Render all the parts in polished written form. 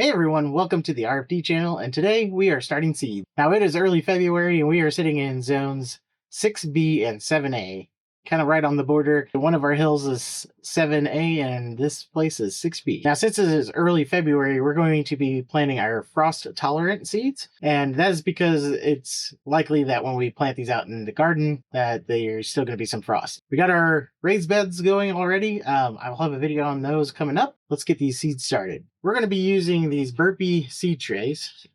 Hey everyone, welcome to the RFD channel, and today we are starting seed. Now it is early February and we are sitting in zones 6B and 7A, kind of right on the border. One of our hills is 7A and this place is 6B. Now since it is early February, we're going to be planting our frost tolerant seeds, and that is because it's likely that when we plant these out in the garden that there's still going to be some frost. We got our raised beds going already. I will have a video on those coming up. Let's get these seeds started. We're going to be using these Burpee Seed Trays,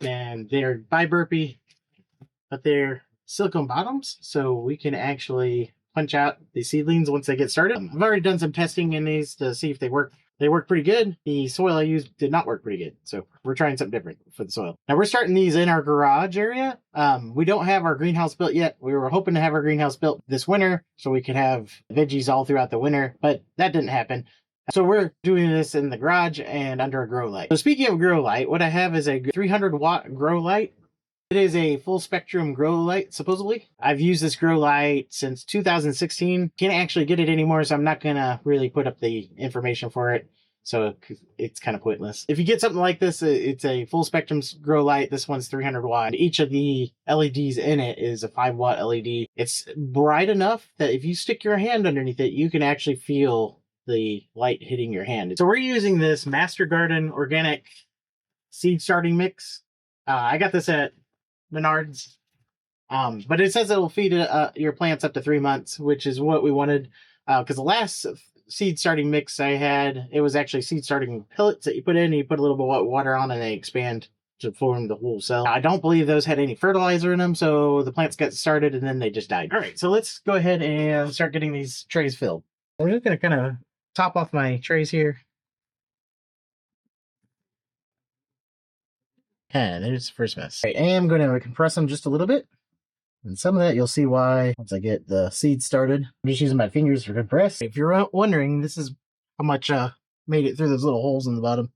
and they're by Burpee, but they're silicone bottoms, so we can actually punch out the seedlings once they get started. I've already done some testing in these to see if they work. They work pretty good. The soil I used did not work pretty good, so we're trying something different for the soil. Now we're starting these in our garage area. We don't have our greenhouse built yet. We were hoping to have our greenhouse built this winter so we could have veggies all throughout the winter, but that didn't happen. So we're doing this in the garage and under a grow light. So speaking of grow light, what I have is a 300-watt grow light. It is a full spectrum grow light, supposedly. I've used this grow light since 2016. Can't actually get it anymore, so I'm not gonna really put up the information for it. So it's kind of pointless. If you get something like this, it's a full spectrum grow light. This one's 300 watt. Each of the LEDs in it is a 5-watt LED. It's bright enough that if you stick your hand underneath it, you can actually feel the light hitting your hand. So we're using this Master Garden organic seed starting mix. I got this at Menards, but it says it will feed your plants up to 3 months, which is what we wanted, because the last seed starting mix I had, it was actually seed starting pellets that you put in, and you put a little bit of water on and they expand to form the whole cell. I don't believe those had any fertilizer in them, so the plants got started and then they just died. All right, so let's go ahead and start getting these trays filled. We're just going to kind of top off my trays here. And there's the first mess. Right, and I'm going to compress them just a little bit. And some of that you'll see why once I get the seeds started. I'm just using my fingers for compress. If you're wondering, this is how much made it through those little holes in the bottom.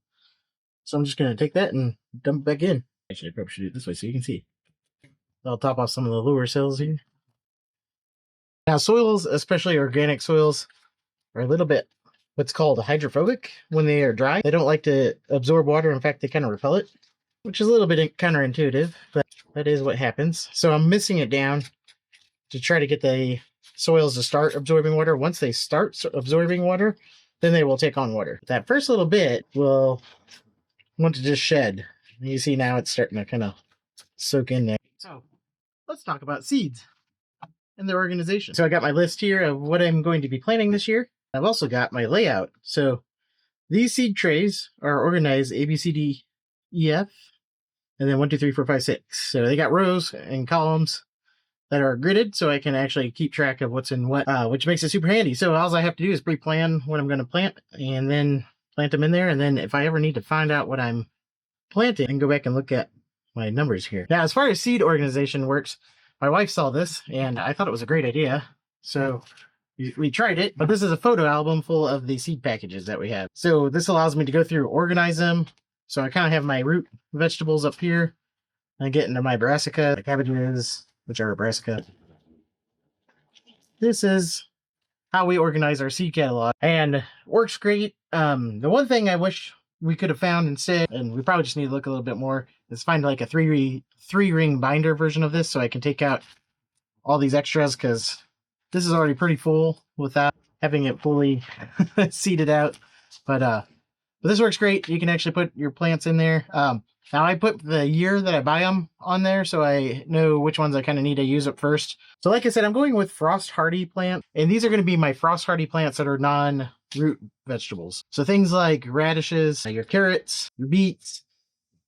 So I'm just going to take that and dump it back in. Actually, I probably should do it this way so you can see. I'll top off some of the lower cells here. Now soils, especially organic soils, are a little bit what's called hydrophobic when they are dry. They don't like to absorb water. In fact, they kind of repel it, which is a little bit counterintuitive, but that is what happens. So I'm mixing it down to try to get the soils to start absorbing water. Once they start absorbing water, then they will take on water. That first little bit will want to just shed. You see now it's starting to kind of soak in there. So let's talk about seeds and their organization. So I got my list here of what I'm going to be planting this year. I've also got my layout. So these seed trays are organized A, B, C, D, E, F, and then 1, 2, 3, 4, 5, 6. So they got rows and columns that are gridded, so I can actually keep track of what's in what, which makes it super handy. So all I have to do is pre-plan what I'm going to plant, and then plant them in there. And then if I ever need to find out what I'm planting, I can go back and look at my numbers here. Now, as far as seed organization works, my wife saw this, and I thought it was a great idea. So we tried it, but this is a photo album full of the seed packages that we have. So this allows me to go through, organize them. So I kind of have my root vegetables up here. I get into my brassica, the cabbages, which are brassica. This is how we organize our seed catalog, and works great. The one thing I wish we could have found instead, and we probably just need to look a little bit more, is find like a three-ring binder version of this so I can take out all these extras, because this is already pretty full without having it fully seeded out. But this works great. You can actually put your plants in there. Now I put the year that I buy them on there so I know which ones I kind of need to use up first. So like I said, I'm going with frost hardy plants, and these are going to be my frost hardy plants that are non-root vegetables. So things like radishes, your carrots, your beets,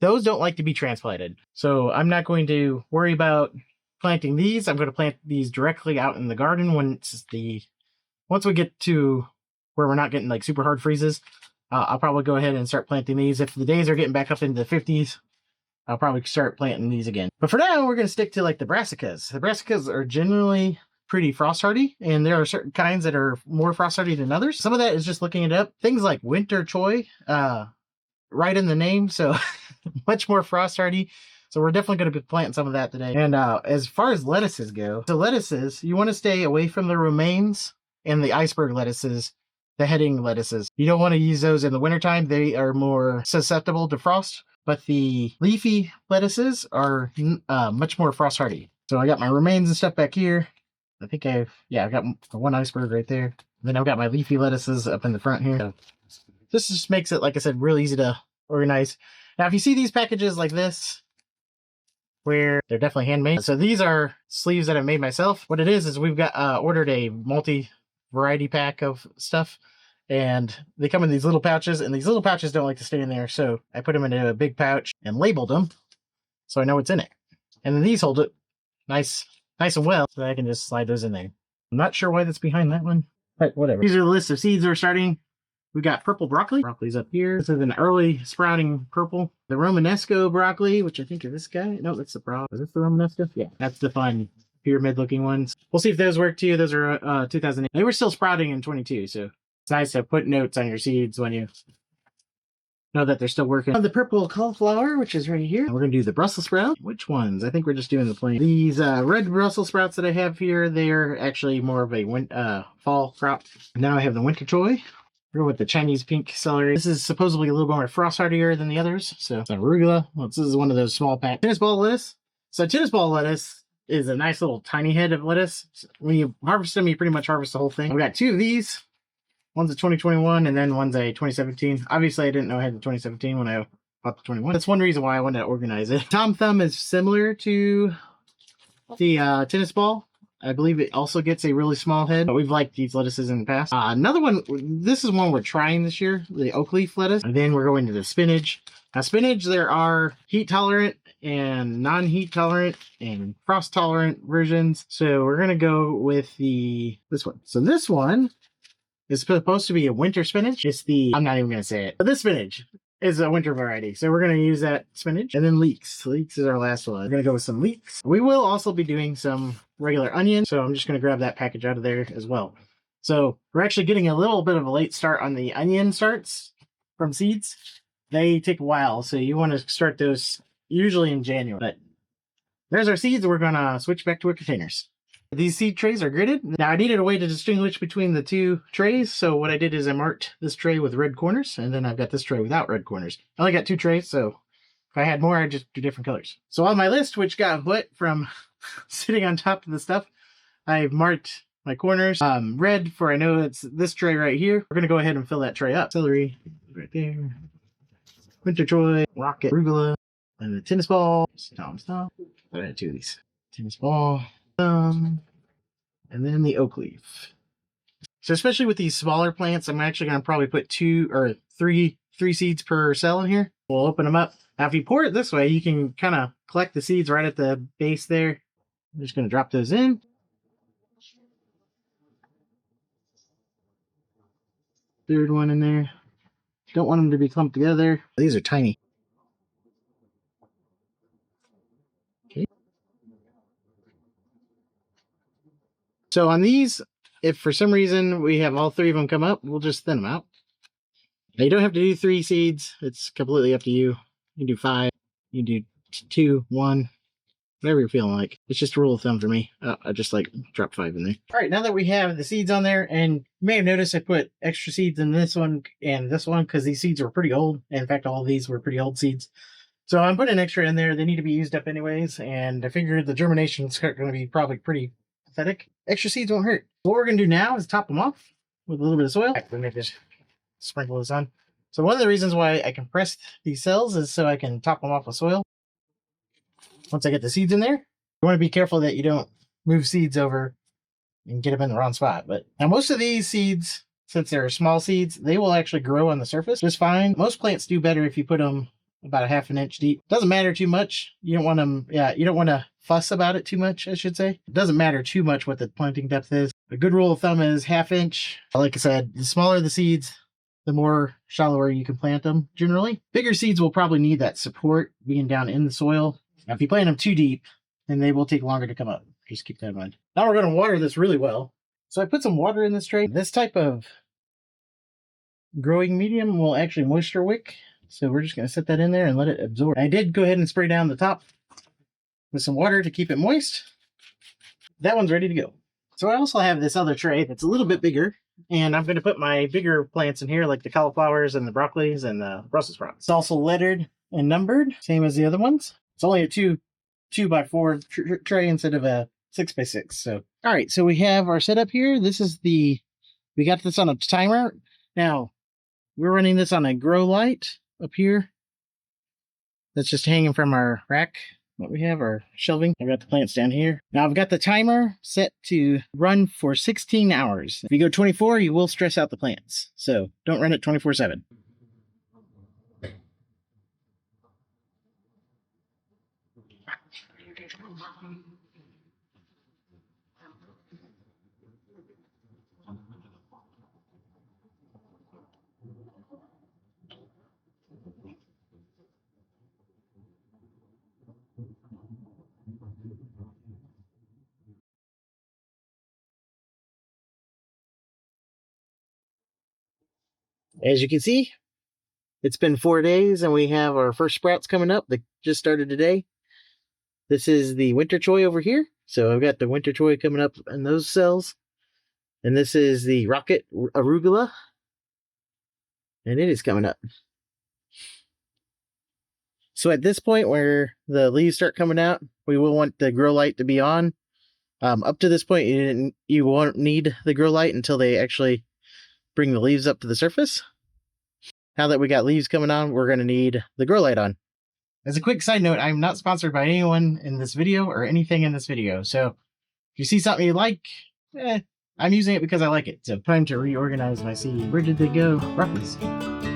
those don't like to be transplanted. So I'm not going to worry about planting these. I'm going to plant these directly out in the garden once we get to where we're not getting like super hard freezes. I'll probably go ahead and start planting these. If the days are getting back up into the 50s, I'll probably start planting these again. But for now, we're going to stick to like the brassicas. The brassicas are generally pretty frost hardy, and there are certain kinds that are more frost hardy than others. Some of that is just looking it up. Things like winter choy, right in the name, so much more frost hardy. So we're definitely going to be planting some of that today. And as far as lettuces go, so lettuces, you want to stay away from the romaines and the iceberg lettuces the heading lettuces. You don't want to use those in the wintertime. They are more susceptible to frost, but the leafy lettuces are much more frost hardy. So I got my romaines and stuff back here. I think I've got one iceberg right there. And then I've got my leafy lettuces up in the front here. So this just makes it, like I said, real easy to organize. Now, if you see these packages like this, where they're definitely handmade. So these are sleeves that I made myself. What it is we've got ordered a multi-variety pack of stuff, and they come in these little pouches, and these little pouches don't like to stay in there, so I put them into a big pouch and labeled them so I know what's in it. And then these hold it nice and well, so I can just slide those in there. I'm not sure why that's behind that one, but whatever. These are the list of seeds we're starting. We got purple broccoli. Broccoli's up here. This is an early sprouting purple. The Romanesco broccoli, which I think is this guy. No, that's the broccoli. Is this the Romanesco? Yeah, that's the fun pyramid-looking ones. We'll see if those work too. Those are 2008. They were still sprouting in 22, so it's nice to put notes on your seeds when you know that they're still working. The purple cauliflower, which is right here. We're gonna do the Brussels sprout. Which ones? I think we're just doing the plain. These red Brussels sprouts that I have here, they're actually more of a fall crop. Now I have the winter choy. With the Chinese pink celery. This is supposedly a little more frost hardier than the others. So it's arugula. Well, this is one of those small packs. Tennis ball lettuce. So tennis ball lettuce is a nice little tiny head of lettuce. When you harvest them, you pretty much harvest the whole thing. I've got two of these. One's a 2021 and then one's a 2017. Obviously, I didn't know I had the 2017 when I bought the 21. That's one reason why I wanted to organize it. Tom Thumb is similar to the tennis ball. I believe it also gets a really small head, but we've liked these lettuces in the past. Another one, this is one we're trying this year, the oak leaf lettuce. And then we're going to the spinach. Now spinach, there are heat tolerant and non-heat tolerant and frost tolerant versions. So we're going to go with this one. So this one is supposed to be a winter spinach. I'm not even going to say it, but this spinach is a winter variety. So we're going to use that spinach. And then leeks. Leeks is our last one. We're going to go with some leeks. We will also be doing some regular onion. So I'm just going to grab that package out of there as well. So we're actually getting a little bit of a late start on the onion starts from seeds. They take a while. So you want to start those usually in January. But there's our seeds. We're going to switch back to our containers. These seed trays are gridded. Now I needed a way to distinguish between the two trays, so what I did is I marked this tray with red corners, and then I've got this tray without red corners. I only got two trays, so if I had more, I'd just do different colors. So on my list, which got wet from sitting on top of the stuff, I've marked my corners red for I know it's this tray right here. We're going to go ahead and fill that tray up. Celery, right there. Winter choy, rocket, arugula, and the tennis ball. Stop. I had two of these. Tennis ball. And then the oak leaf. So especially with these smaller plants, I'm actually going to probably put 2 or 3 seeds per cell in here. We'll open them up. Now if you pour it this way, you can kind of collect the seeds right at the base there. I'm just going to drop those in. Third one in there. Don't want them to be clumped together. These are tiny. So on these, if for some reason we have all 3 of them come up, we'll just thin them out. Now you don't have to do 3 seeds. It's completely up to you. You can do 5. You can do 2, 1, whatever you're feeling like. It's just a rule of thumb for me. I just like drop 5 in there. All right, now that we have the seeds on there, and you may have noticed I put extra seeds in this one and this one because these seeds were pretty old. In fact, all of these were pretty old seeds. So I'm putting extra in there. They need to be used up anyways, and I figured the germination is going to be probably pretty pathetic. Extra seeds won't hurt. What we're going to do now is top them off with a little bit of soil. Let me just sprinkle this on. So one of the reasons why I compressed these cells is so I can top them off with soil. Once I get the seeds in there, you want to be careful that you don't move seeds over and get them in the wrong spot. But now most of these seeds, since they're small seeds, they will actually grow on the surface just fine. Most plants do better if you put them about a ½ inch deep. Doesn't matter too much. You don't want them, you don't want to fuss about it too much, I should say. It doesn't matter too much what the planting depth is. A good rule of thumb is ½ inch. Like I said, the smaller the seeds, the more shallower you can plant them generally. Bigger seeds will probably need that support being down in the soil. Now, if you plant them too deep, then they will take longer to come up. Just keep that in mind. Now we're going to water this really well. So I put some water in this tray. This type of growing medium will actually moisture wick. So we're just going to set that in there and let it absorb. I did go ahead and spray down the top with some water to keep it moist. That one's ready to go. So I also have this other tray that's a little bit bigger. And I'm going to put my bigger plants in here, like the cauliflowers and the broccolis and the Brussels sprouts. It's also lettered and numbered, same as the other ones. It's only a 2x4 tray instead of a 6x6. So, all right, so we have our setup here. This is we got this on a timer. Now, we're running this on a grow light up here. That's just hanging from our rack. What we have, our shelving. I've got the plants down here. Now I've got the timer set to run for 16 hours. If you go 24, you will stress out the plants. So don't run it 24/7. As you can see, it's been 4 days and we have our first sprouts coming up that just started today. This is the winter choy over here. So I've got the winter choy coming up in those cells. And this is the rocket arugula. And it is coming up. So at this point where the leaves start coming out, we will want the grow light to be on. Up to this point, you won't need the grow light until they actually bring the leaves up to the surface. Now that we got leaves coming on, we're going to need the grow light on. As a quick side note, I'm not sponsored by anyone in this video or anything in this video. So if you see something you like, I'm using it because I like it. So time to reorganize my seed. Where did they go? Broccoli seed.